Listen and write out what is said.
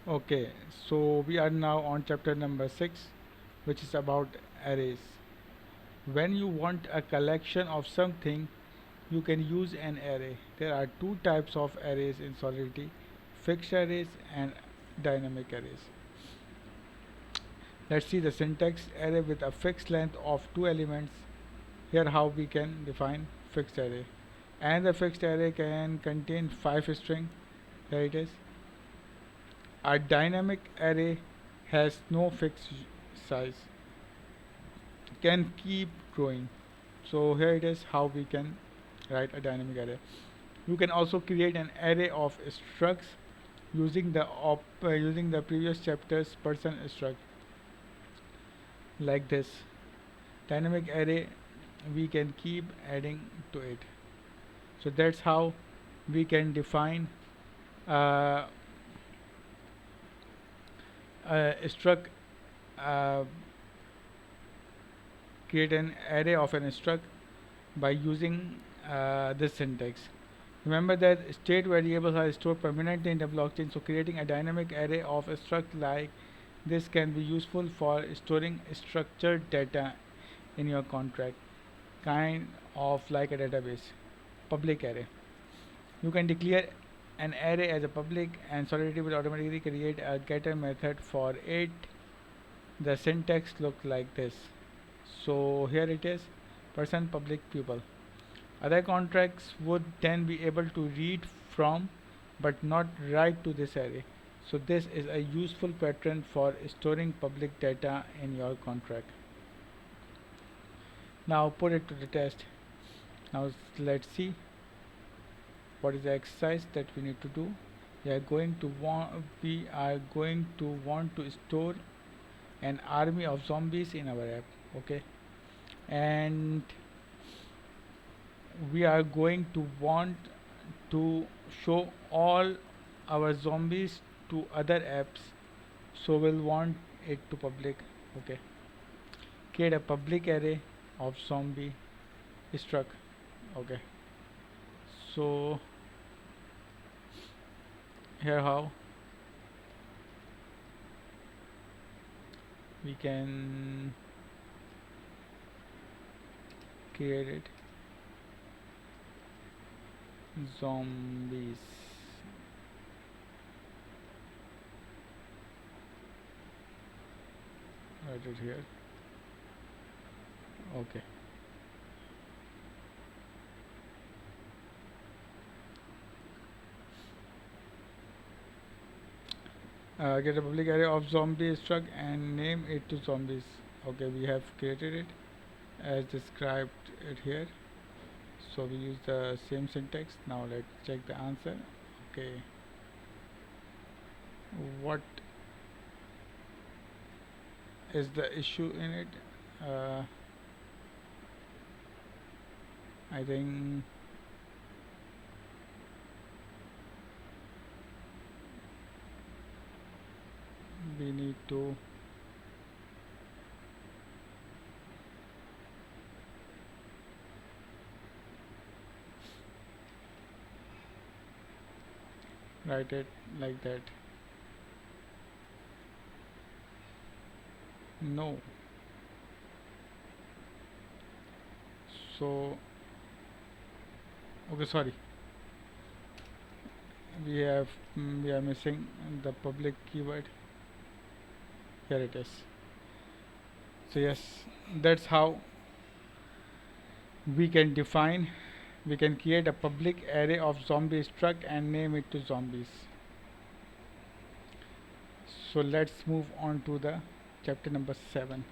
Okay, so we are now on chapter number 6, which is about arrays. When you want a collection of something, you can use an array. There are two types of arrays in Solidity: fixed arrays and dynamic arrays. Let's see the syntax. Array with a fixed length of two elements. Here how we can define fixed array. And the fixed array can contain 5 strings. Here it is. A dynamic array has no fixed size, can keep growing. So here it is how we can write a dynamic array. You can also create an array of structs using the previous chapter's person struct, like this. Dynamic array, we can keep adding to it. So that's how we can define uh, a struct, uh, create an array of an struct by using this syntax. Remember that state variables are stored permanently in the blockchain, so creating a dynamic array of a struct like this can be useful for storing structured data in your contract, kind of like a database. Public array. You can declare an array as a public, and Solidity will automatically create a getter method for it. The syntax look like this. So here it is, person public pupil. Other contracts would then be able to read from but not write to this array. So this is a useful pattern for storing public data in your contract. Now put it to the test. Now let's see what is the exercise that we need to do. We are going to want to store an army of zombies in our app. Okay, and we are going to want to show all our zombies to other apps, so we'll want it to public. Okay, create a public array of zombie struck. Okay, so here how we can create it. Zombies. Write it here. Okay. Get a public array of zombie struck and name it to zombies. Okay, we have created it as described it here. So we use the same syntax. Now let's check the answer. Okay, what is the issue in it? uh, I think we need to write it like that. No. So okay, sorry, we are missing the public keyword. Here it is. So yes, that's how we can define, we can create a public array of zombie struck and name it to zombies. So let's move on to the chapter number 7.